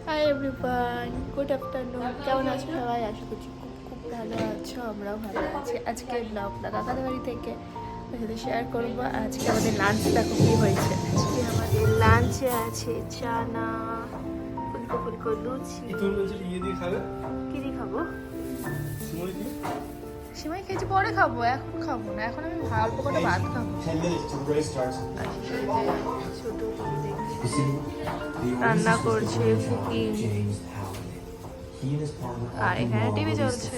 Hi everyone, good afternoon. কেমন আছো সবাই? আশা করছি খুব খুব ভালো আছো। আমরাও ভালো আছি। আজকে ব্লগটা কাকাদের বাড়ি থেকে সাথে শেয়ার করবো। আজকে আমাদের লাঞ্চ দেখো কী হয়েছে। আজকে আমাদের লাঞ্চে আছে চানা, ফুলকো ফুলকো লুচি। কি দিয়ে খাবো? সিমাই খেয়েছি, পরে খাবো, এখন খাবো না। এখন আমি অল্প করে ভাত খাবো। ছোট রান্না করছে কুকিং, আর এখানে টিভি চলছে।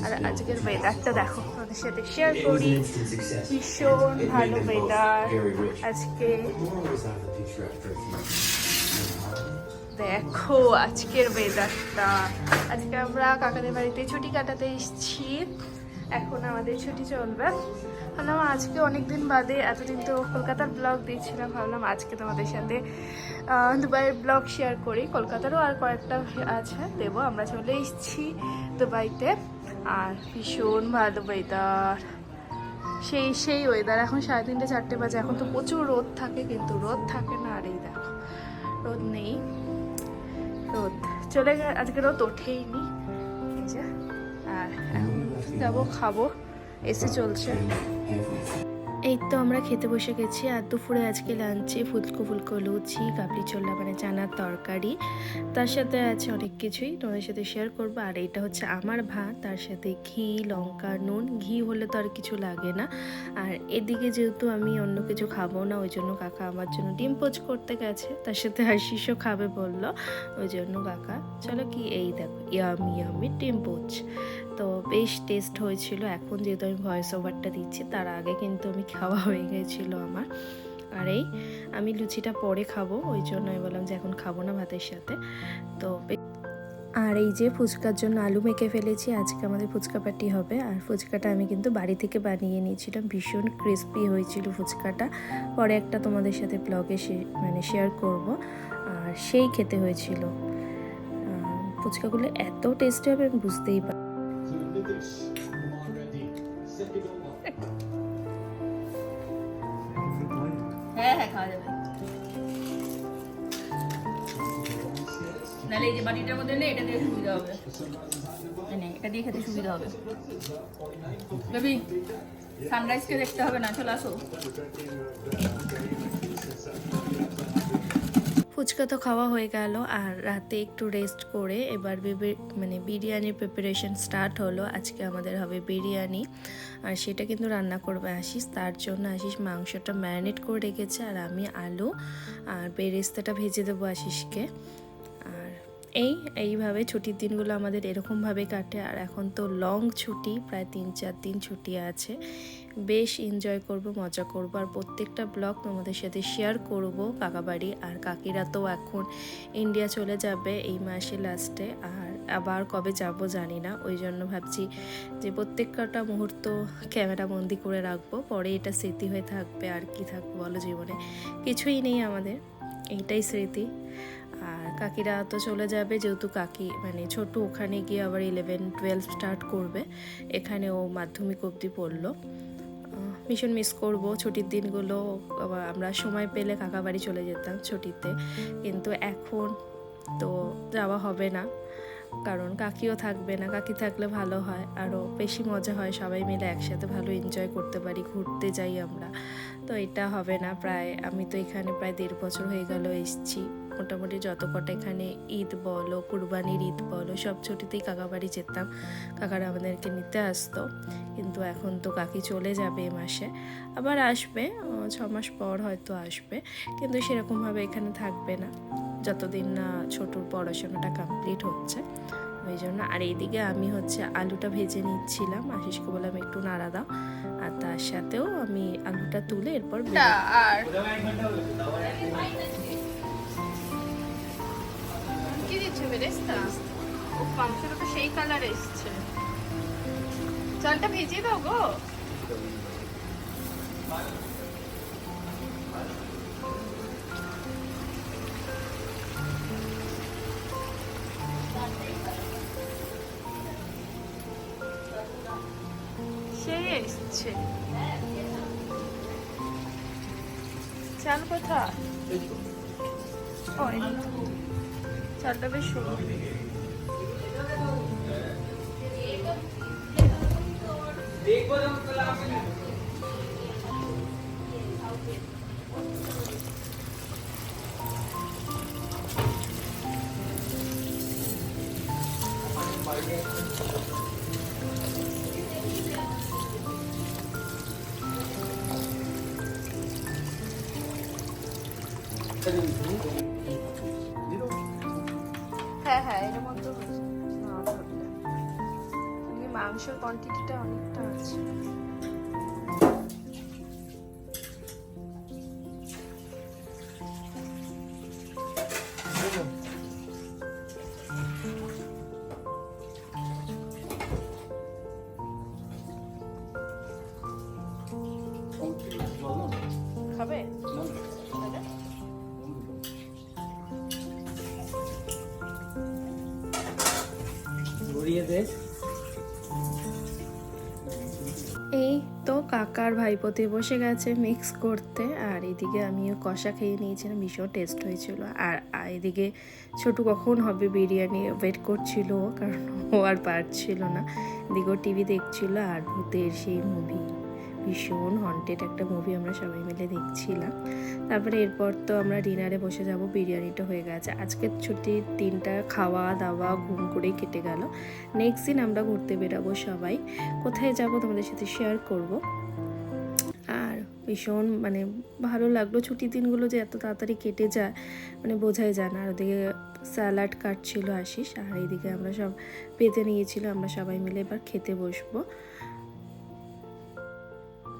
আর আজকের ওয়েদারটা দেখো, তোমাদের সাথে শেয়ার করি। ভীষণ ভালো ওয়েদার আজকে। দেখো আজকের ওয়েদারটা। আজকে আমরা কাকাদের বাড়িতে ছুটি কাটাতে এসেছি। এখন আমাদের ছুটি চলবে। ভাবলাম আজকে অনেকদিন বাদে, এতদিন তো কলকাতার ব্লগ দিয়েছিলাম, ভাবলাম আজকে তোমাদের সাথে দুবাইয়ের ব্লগ শেয়ার করি। কলকাতারও আর কয়েকটা আছে, দেবো। আমরা চলে এসেছি দুবাইতে। আর ভীষণ ভালো ওয়েদার, সেই ওয়েদার। এখন 3:30 4টে বাজে। এখন তো প্রচুর রোদ থাকে, কিন্তু রোদ থাকে না। আর এই দেখো, রোদ নেই, রোদ চলে গেছে। আজকে রোদ ওঠেই নি। আর এখন যাবো, খাবো, এসি চলছে। এই তো আমরা খেতে বসে গেছি। আর দুপুরে আজকে লাঞ্চে ফুলকো ফুলকো লুচি, কাবলি ছোলা মানে চানার তরকারি, তার সাথে আছে অনেক কিছুই তোমাদের সাথে শেয়ার করবো। আর এটা হচ্ছে আমার ভাত, তার সাথে ঘি, লঙ্কা, নুন। ঘি হলে তো আর কিছু লাগে না। আর এদিকে যেহেতু আমি অন্য কিছু খাবো না, ওই জন্য কাকা আমার জন্য ডিম পোচ করতে গেছে। তার সাথে আশিসও খাবে বললো, ওই জন্য কাকা চলো কি, এই দেখো ইয়ামি ইয়ামি ডিম পোচ। তো বেশ টেস্ট হয়েছিল। এখন যেহেতু আমি ভয়েস ওভারটা দিচ্ছি, তার আগে কিন্তু আমি খাওয়া হয়ে গেছিলো আমার। আর এই আমি লুচিটা পরে খাবো, ওই জন্য আমি বললাম যে এখন খাবো না ভাতের সাথে। তো আর এই যে ফুচকার জন্য আলু মেখে ফেলেছি। আজকে আমাদের ফুচকা পার্টি হবে। আর ফুচকাটা আমি কিন্তু বাড়ি থেকে বানিয়ে নিয়েছিলাম। ভীষণ ক্রিস্পি হয়েছিল ফুচকাটা। পরে একটা তোমাদের সাথে ব্লগে শেয়ার করব। আর সেই খেতে হয়েছিল। ফুচকাগুলো এত টেস্টি হবে আমি বুঝতেই পারি। হ্যাঁ হ্যাঁ, খাওয়া যাবে। নাহলে এই যে বাটিটার মধ্যে নেই, এটা দিয়ে সুবিধা হবে। এটা দিয়ে খেতে সুবিধা হবে। বেবি, সানরাইজকে দেখতে হবে না, চলে আসো। ফুচকা তো খাওয়া হয়ে গেল। আর রাতে একটু রেস্ট করে এবার বিরিয়ানির প্রিপারেশন স্টার্ট হলো। আজকে আমাদের হবে বিরিয়ানি, আর সেটা কিন্তু রান্না করবে আশিস। তার জন্য আশিস মাংসটা ম্যারিনেট করে রেখেছে, আর আমি আলু আর বেরেস্তাটা ভেজে দেবো আশিসকে। আর এইভাবে ছুটির দিনগুলো আমাদের এরকমভাবে কাটে। আর এখন তো লং ছুটি, প্রায় 3-4 দিন ছুটি আছে। বেশ এনজয় করব, মজা করব। আর প্রত্যেকটা ব্লগ তোমাদের সাথে শেয়ার করব কাকাবাড়ি। আর কাকিরা তো এখন ইন্ডিয়া চলে যাবে এই মাসে লাস্টে। আর আবার কবে যাব জানি না, ওই জন্য ভাবছি যে প্রত্যেকটা মুহূর্ত ক্যামেরা বন্দি করে রাখবো। পরে এটা স্মৃতি হয়ে থাকবে। আর কি থাকবে বলো, জীবনে কিছুই নেই আমাদের, এইটাই স্মৃতি। আর কাকিরা তো চলে যাবে, যেহেতু কাকি ছোট ওখানে গিয়ে আবার 11-12 স্টার্ট করবে। এখানে ও মাধ্যমিক অবধি পড়লো। ভীষণ মিস করবো ছুটির দিনগুলো। আমরা সময় পেলে কাকা বাড়ি চলে যেতাম ছুটিতে, কিন্তু এখন তো যাওয়া হবে না, কারণ কাকিও থাকবে না। কাকি থাকলে ভালো হয়, আরও বেশি মজা হয়, সবাই মিলে একসাথে ভালো এনজয় করতে পারি, ঘুরতে যাই আমরা। তো এটা হবে না। আমি তো এখানে প্রায় 1.5 বছর হয়ে গেল এসেছি। মোটামুটি যত কটা এখানে ঈদ বলো, কুরবানির ঈদ বলো, সব ছুটিতেই কাকা বাড়ি যেতাম। কাকারা আমাদেরকে নিতে আসতো। কিন্তু এখন তো কাকি চলে যাবে এ মাসে, আবার আসবে 6 মাস পর হয়তো আসবে, কিন্তু সেরকমভাবে এখানে থাকবে না যতদিন না ছোটোর পড়াশোনাটা কমপ্লিট হচ্ছে, ওই জন্য। আর এইদিকে আমি আলুটা ভেজে নিচ্ছিলাম, আশিসকে বললাম একটু নাড়া দাও। আর তার সাথেও আমি আলুটা তুলে এরপর আর কি দিচ্ছে বেরেস্তা। ও মাংসটা তো সেই কালার এসছে। চালটা ভেজে দাও গো। সেই এসছে চাল কোথা? চালটা বেশ সুন্দর। হ্যাঁ হ্যাঁ, এর মধ্যে মাংসের কোয়ান্টিটিটা অনেকটা আছে। খাবে? এই তো কাকার ভাইপোতে বসে গেছে মিক্স করতে, আর এদিকে আমিও কষা খেয়ে নিয়েছিলাম, ভীষণ টেস্ট হয়েছিল। আর এদিকে ছোটু কখন হবে বিরিয়ানি ওয়েট করছিল, কারণ ও আর পারছিল না। এদিকেও টিভি দেখছিল আর ভূতের সেই মুভি, ভীষণ হন্টেড একটা মুভি আমরা সবাই মিলে দেখছিলাম। তারপরে এরপর তো আমরা ডিনারে বসে যাব, বিরিয়ানিটা হয়ে গেছে। আজকের ছুটির দিনটা খাওয়া দাওয়া ঘুম করেই কেটে গেল। নেক্সট দিন আমরা ঘুরতে বেরাবো সবাই, কোথায় যাব তোমাদের সাথে শেয়ার করব। আর ভীষণ মানে ভালো লাগলো, ছুটির দিনগুলো যে এত তাড়াতাড়ি কেটে যায় মানে বোঝাই যায় না। আর ওদিকে স্যালাড কাটছিল আশিস, আর এইদিকে আমরা সব পেতে নিয়েছিল, আমরা সবাই মিলে এবার খেতে বসবো।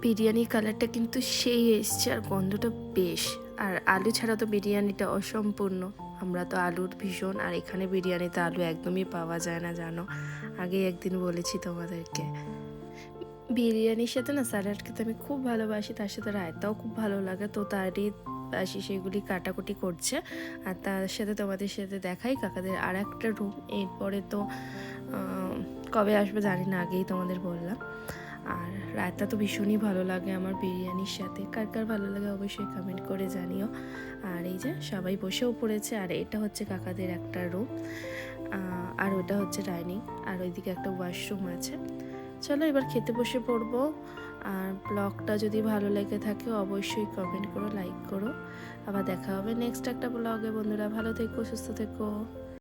বিরিয়ানির কালারটা কিন্তু সেই এসছে, আর গন্ধটা বেশ। আর আলু ছাড়া তো বিরিয়ানিটা অসম্পূর্ণ। আমরা তো আলুর ভীষণ, আর এখানে বিরিয়ানিতে আলু একদমই পাওয়া যায় না জানো, আগে একদিন বলেছি তোমাদেরকে। বিরিয়ানির সাথে না স্যালাড খেতে আমি খুব ভালোবাসি, তার সাথে রায়তাও খুব ভালো লাগে। তো তারই আসি সেগুলি কাটাকুটি করছে, আর তার সাথে তোমাদের সাথে দেখাই কাকাদের আর একটা রুম। এরপরে তো কবে আসবে জানি না, আগেই তোমাদের বললাম। আর রায়তা তো ভীষণই ভালো লাগে আমার বিরিয়ানির সাথে, কার কার ভালো লাগে অবশ্যই কমেন্ট করে জানিও। আর এই যে সবাই বসেও পড়েছে, আর এটা হচ্ছে কাকাদের একটা রুম, আর ওটা হচ্ছে ডাইনিং, আর ওইদিকে একটা ওয়াশরুম আছে। চলো এবার খেতে বসে পড়বো। আর ব্লগটা যদি ভালো লেগে থাকে অবশ্যই কমেন্ট করো, লাইক করো। আবার দেখা হবে নেক্সট একটা ব্লগে। বন্ধুরা ভালো থেকো, সুস্থ থেকো।